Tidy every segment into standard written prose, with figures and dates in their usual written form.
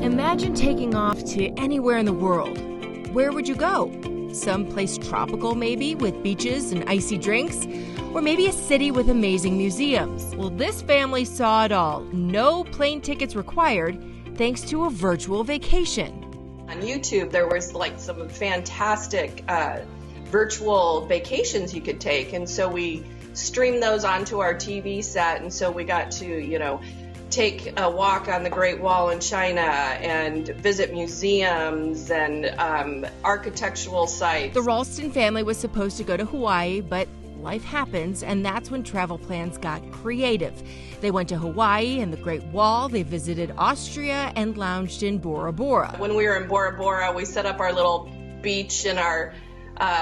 Imagine taking off to anywhere in the world. Where would you go? Someplace tropical, maybe, with beaches and icy drinks? Or maybe a city with amazing museums? Well, this family saw it all. No plane tickets required, thanks to a virtual vacation. On YouTube, there was like some fantastic virtual vacations you could take, and so we streamed those onto our TV set, and so we got to, take a walk on the Great Wall in China and visit museums and architectural sites. The Ralston family was supposed to go to Hawaii, but life happens, and that's when travel plans got creative. They went to Hawaii and the Great Wall, they visited Austria, and lounged in Bora Bora. When we were in Bora Bora, we set up our little beach in our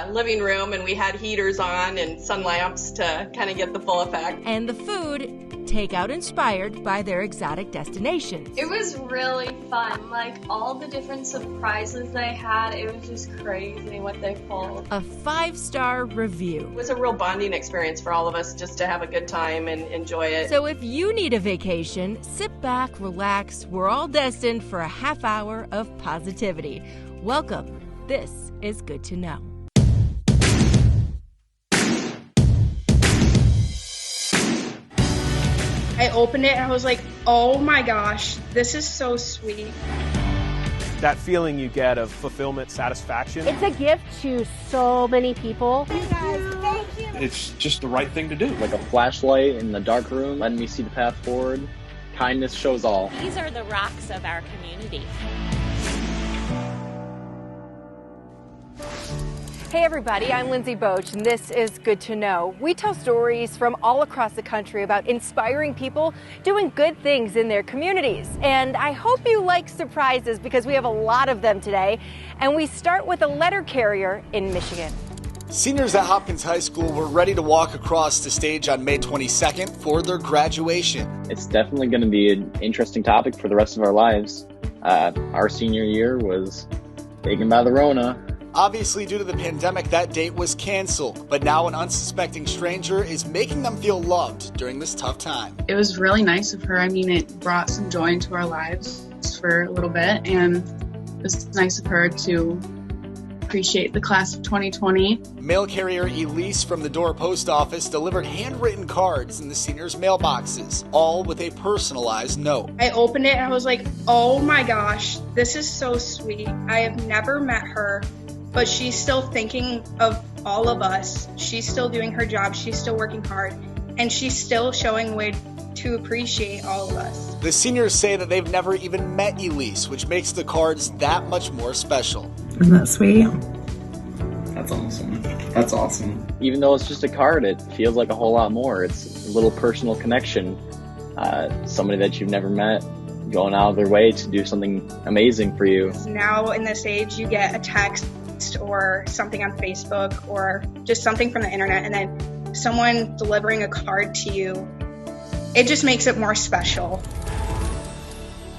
living room, and we had heaters on and sun lamps to kind of get the full effect. And the food, takeout inspired by their exotic destinations. It was really fun, like all the different surprises they had. It was just crazy what they pulled. A 5-star review. It was a real bonding experience for all of us just to have a good time and enjoy it. So if you need a vacation, sit back, relax. We're all destined for a half hour of positivity. Welcome. This is Good to Know. I opened it and I was like, oh my gosh, this is so sweet. That feeling you get of fulfillment, satisfaction. It's a gift to so many people. You guys, thank you. It's just the right thing to do. Like a flashlight in the dark room, letting me see the path forward. Kindness shows all. These are the rocks of our community. Hey everybody, I'm Lindsay Boach, and this is Good to Know. We tell stories from all across the country about inspiring people doing good things in their communities. And I hope you like surprises because we have a lot of them today. And we start with a letter carrier in Michigan. Seniors at Hopkins High School were ready to walk across the stage on May 22nd for their graduation. It's definitely going to be an interesting topic for the rest of our lives. Our senior year was taken by the Rona. Obviously, due to the pandemic, that date was canceled, but now an unsuspecting stranger is making them feel loved during this tough time. It was really nice of her. I mean, it brought some joy into our lives for a little bit, and it was nice of her to appreciate the class of 2020. Mail carrier Elise from the Door Post Office delivered handwritten cards in the seniors' mailboxes, all with a personalized note. I opened it and I was like, oh my gosh, this is so sweet. I have never met her, but she's still thinking of all of us. She's still doing her job. She's still working hard. And she's still showing way to appreciate all of us. The seniors say that they've never even met Elise, which makes the cards that much more special. Isn't that sweet? That's awesome. That's awesome. Even though it's just a card, it feels like a whole lot more. It's a little personal connection. Somebody that you've never met, going out of their way to do something amazing for you. Now in this age, you get a text or something on Facebook or just something from the internet, and then someone delivering a card to you, it just makes it more special.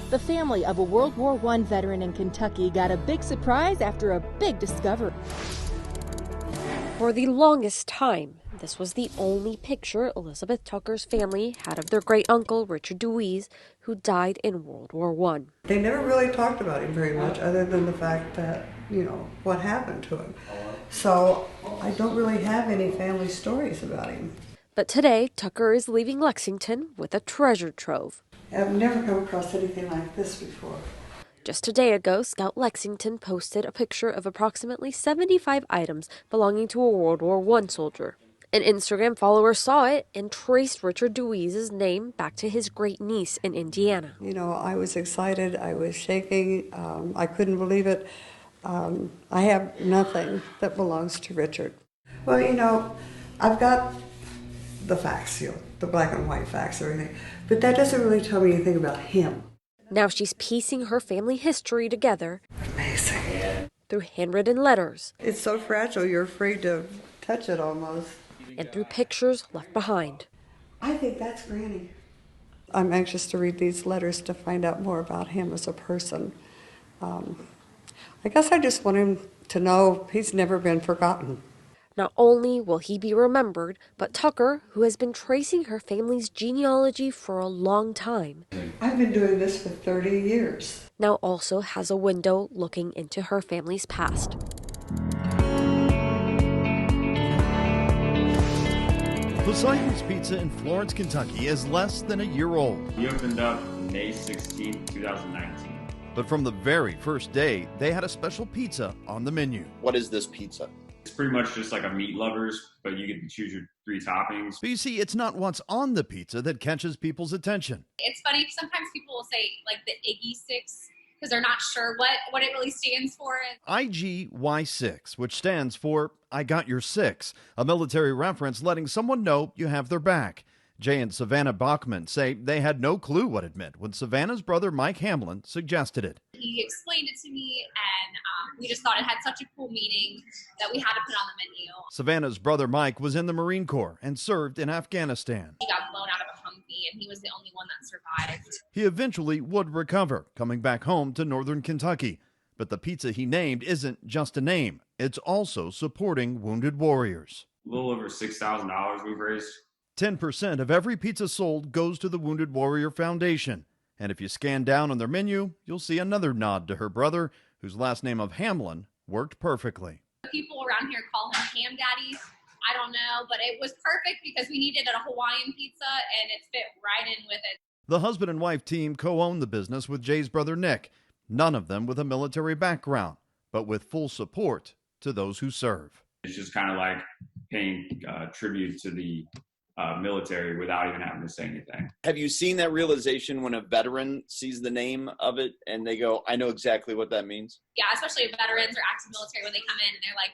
The family of a World War I veteran in Kentucky got a big surprise after a big discovery. For the longest time, this was the only picture Elizabeth Tucker's family had of their great-uncle, Richard DeWeese, who died in World War I. They never really talked about him very much, other than the fact that, what happened to him. So I don't really have any family stories about him. But today, Tucker is leaving Lexington with a treasure trove. I've never come across anything like this before. Just a day ago, Scout Lexington posted a picture of approximately 75 items belonging to a World War I soldier. An Instagram follower saw it and traced Richard DeWeese's name back to his great-niece in Indiana. I was excited. I was shaking. I couldn't believe it. I have nothing that belongs to Richard. Well, I've got the facts, the black and white facts, everything, but that doesn't really tell me anything about him. Now she's piecing her family history together. Amazing. Through handwritten letters. It's so fragile, you're afraid to touch it almost. And through pictures left behind. I think that's Granny. I'm anxious to read these letters to find out more about him as a person. I guess I just want him to know he's never been forgotten. Not only will he be remembered, but Tucker, who has been tracing her family's genealogy for a long time. I've been doing this for 30 years. now also has a window looking into her family's past. Poseidon's Pizza in Florence, Kentucky is less than a year old. We opened up May 16, 2019. But from the very first day, they had a special pizza on the menu. What is this pizza? It's pretty much just like a meat lovers, but you get to choose your 3 toppings. But you see, it's not what's on the pizza that catches people's attention. It's funny, sometimes people will say like the IGY6 because they're not sure what it really stands for. IGY6, which stands for I Got Your Six, a military reference letting someone know you have their back. Jay and Savannah Bachman say they had no clue what it meant when Savannah's brother Mike Hamlin suggested it. He explained it to me, and we just thought it had such a cool meaning that we had to put on the menu. Savannah's brother Mike was in the Marine Corps and served in Afghanistan. He got blown out of a Humvee, and he was the only one that survived. He eventually would recover, coming back home to northern Kentucky. But the pizza he named isn't just a name. It's also supporting wounded warriors. A little over $6,000 we've raised. 10% of every pizza sold goes to the Wounded Warrior Foundation. And if you scan down on their menu, you'll see another nod to her brother, whose last name of Hamlin worked perfectly. People around here call him Ham Daddy. I don't know, but it was perfect because we needed a Hawaiian pizza, and it fit right in with it. The husband and wife team co-owned the business with Jay's brother Nick, none of them with a military background, but with full support to those who serve. It's just kind of like paying tribute to the military without even having to say anything. Have you seen that realization when a veteran sees the name of it and they go, I know exactly what that means? Yeah, especially veterans or active military when they come in and they're like,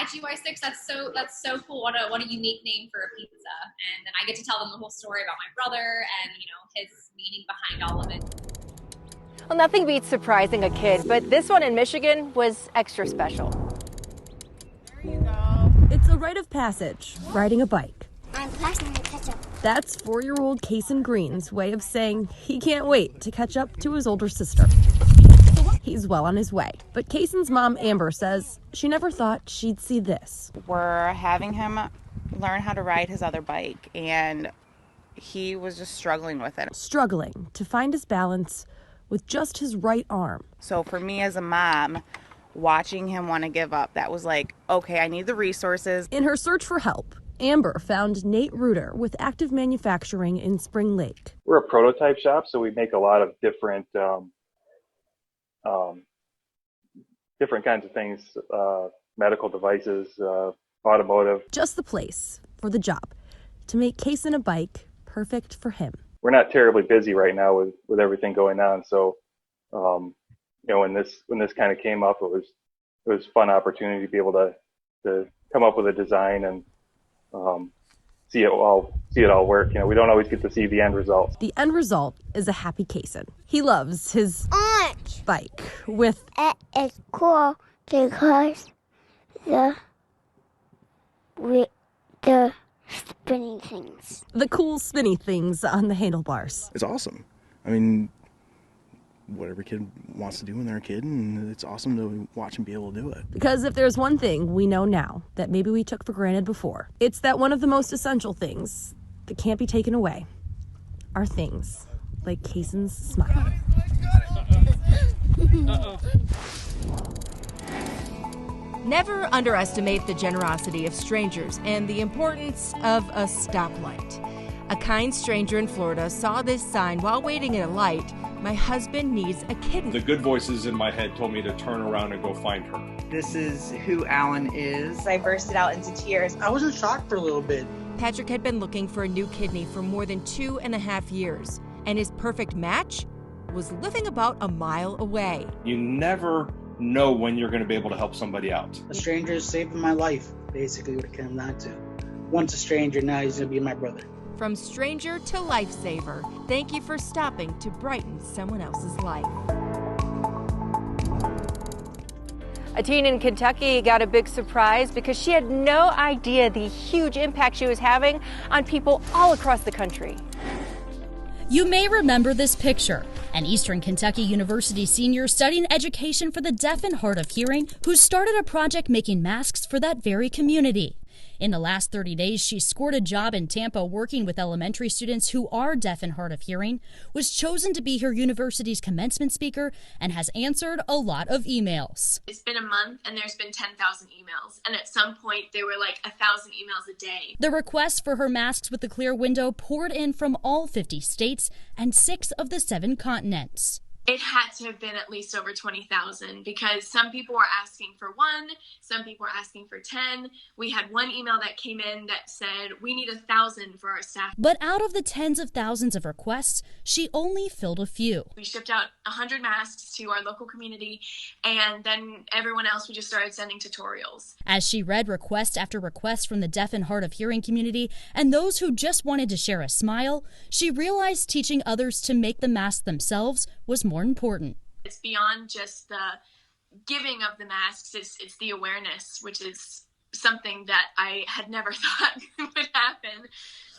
IGY6, that's so cool. What a unique name for a pizza. And then I get to tell them the whole story about my brother and, his meaning behind all of it. Well, nothing beats surprising a kid, but this one in Michigan was extra special. There you go. It's a rite of passage, riding a bike. I'm passing the ketchup. That's 4-year-old Kason Green's way of saying he can't wait to catch up to his older sister. He's well on his way, but Kason's mom, Amber, says she never thought she'd see this. We're having him learn how to ride his other bike, and he was just struggling with it. Struggling to find his balance with just his right arm. So for me as a mom, watching him want to give up, that was like, okay, I need the resources. In her search for help, Amber found Nate Reuter with Active Manufacturing in Spring Lake. We're a prototype shop, so we make a lot of different kinds of things, medical devices, automotive. Just the place for the job to make Kason a bike perfect for him. We're not terribly busy right now with everything going on, so when this kind of came up, it was a fun opportunity to be able to come up with a design and see it all work. We don't always get to see the end result. The end result is a happy Kason. He loves his orange bike with it is cool because the spinning things. The cool spinny things on the handlebars. It's awesome. I mean, what every kid wants to do when they're a kid, and it's awesome to watch them be able to do it. Because if there's one thing we know now that maybe we took for granted before, it's that one of the most essential things that can't be taken away are things like Kason's smile. Never underestimate the generosity of strangers and the importance of a stoplight. A kind stranger in Florida saw this sign while waiting at a light. My husband needs a kitten. The good voices in my head told me to turn around and go find her. This is who Alan is. I bursted out into tears. I was in shock for a little bit. Patrick had been looking for a new kidney for more than 2.5 years, and his perfect match was living about a mile away. You never know when you're going to be able to help somebody out. A stranger is saving my life, basically what it came down to. Once a stranger, now he's going to be my brother. From stranger to lifesaver, thank you for stopping to brighten someone else's life. A teen in Kentucky got a big surprise because she had no idea the huge impact she was having on people all across the country. You may remember this picture. An Eastern Kentucky University senior studying education for the deaf and hard of hearing who started a project making masks for that very community. In the last 30 days, she scored a job in Tampa working with elementary students who are deaf and hard of hearing, was chosen to be her university's commencement speaker, and has answered a lot of emails. It's been a month and there's been 10,000 emails. And at some point, they were like 1,000 emails a day. The requests for her masks with the clear window poured in from all 50 states and 6 of the 7 continents. It had to have been at least over 20,000 because some people were asking for 1, some people were asking for 10. We had one email that came in that said, we need 1,000 for our staff. But out of the tens of thousands of requests, she only filled a few. We shipped out 100 masks to our local community, and then everyone else, we just started sending tutorials. As she read request after request from the deaf and hard of hearing community and those who just wanted to share a smile, she realized teaching others to make the mask themselves was more important. It's beyond just the giving of the masks, it's the awareness, which is something that I had never thought would happen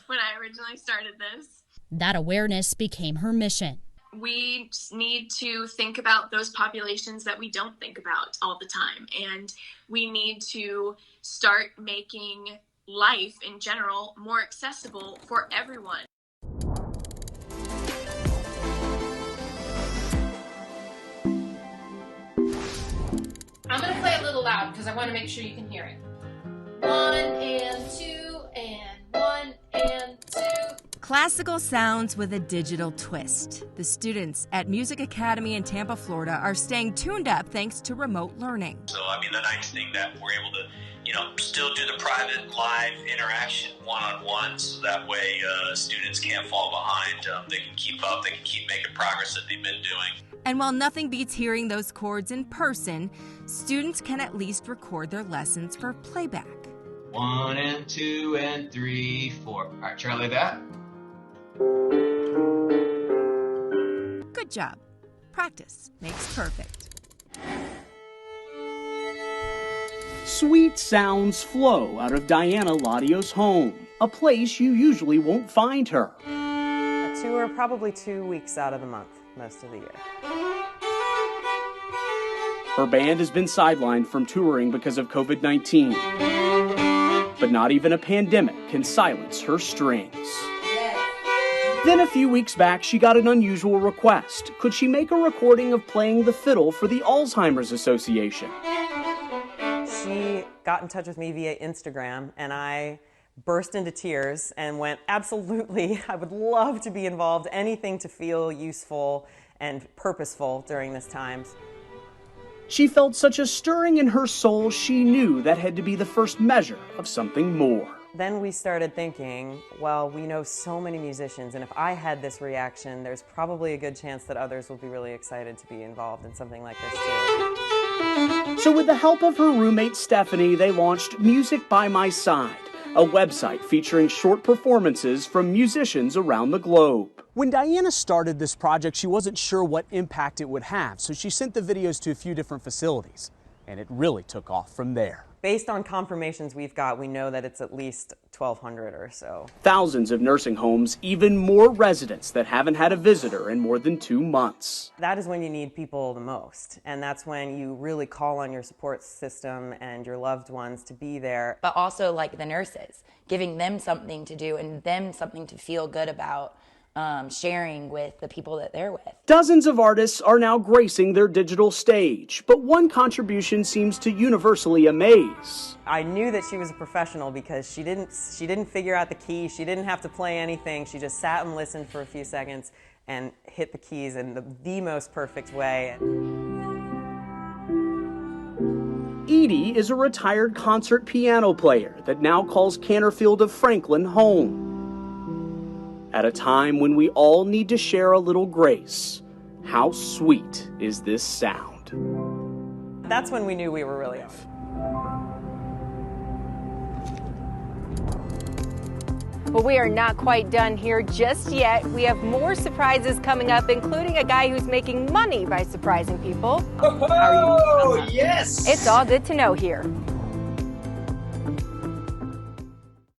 when I originally started this. That awareness became her mission. We need to think about those populations that we don't think about all the time, and we need to start making life in general more accessible for everyone. I'm going to play a little loud because I want to make sure you can hear it. 1 and 2 and 1 and 2. Classical sounds with a digital twist. The students at Music Academy in Tampa, Florida are staying tuned up thanks to remote learning. So, the nice thing that we're able to, still do the private live interaction one-on-one, so that way students can't fall behind. They can keep up, they can keep making progress that they've been doing. And while nothing beats hearing those chords in person, students can at least record their lessons for playback. 1 and 2 and 3, 4. All right, Charlie, that. Good job. Practice makes perfect. Sweet sounds flow out of Diana Laudio's home, a place you usually won't find her. A tour probably 2 weeks out of the month, most of the year. Her band has been sidelined from touring because of COVID-19. But not even a pandemic can silence her strings. Then a few weeks back, she got an unusual request. Could she make a recording of playing the fiddle for the Alzheimer's Association? She got in touch with me via Instagram, and I burst into tears and went, absolutely, I would love to be involved, anything to feel useful and purposeful during this time. She felt such a stirring in her soul, she knew that had to be the first measure of something more. Then we started thinking, well, we know so many musicians, and if I had this reaction, there's probably a good chance that others will be really excited to be involved in something like this too. So with the help of her roommate Stephanie, they launched Music by My Side, a website featuring short performances from musicians around the globe. When Diana started this project, she wasn't sure what impact it would have, so she sent the videos to a few different facilities, and it really took off from there. Based on confirmations we've got, we know that it's at least 1,200 or so. Thousands of nursing homes, even more residents that haven't had a visitor in more than 2 months. That is when you need people the most, and that's when you really call on your support system and your loved ones to be there. But also like the nurses, giving them something to do and them something to feel good about. Sharing with the people that they're with. Dozens of artists are now gracing their digital stage, but one contribution seems to universally amaze. I knew that she was a professional because she didn't figure out the key, she didn't have to play anything, she just sat and listened for a few seconds and hit the keys in the most perfect way. Edie is a retired concert piano player that now calls Canterfield of Franklin home. At a time when we all need to share a little grace, how sweet is this sound? That's when we knew we were really off. Well, we are not quite done here just yet. We have more surprises coming up, including a guy who's making money by surprising people. Oh, yes! It's all good to know here.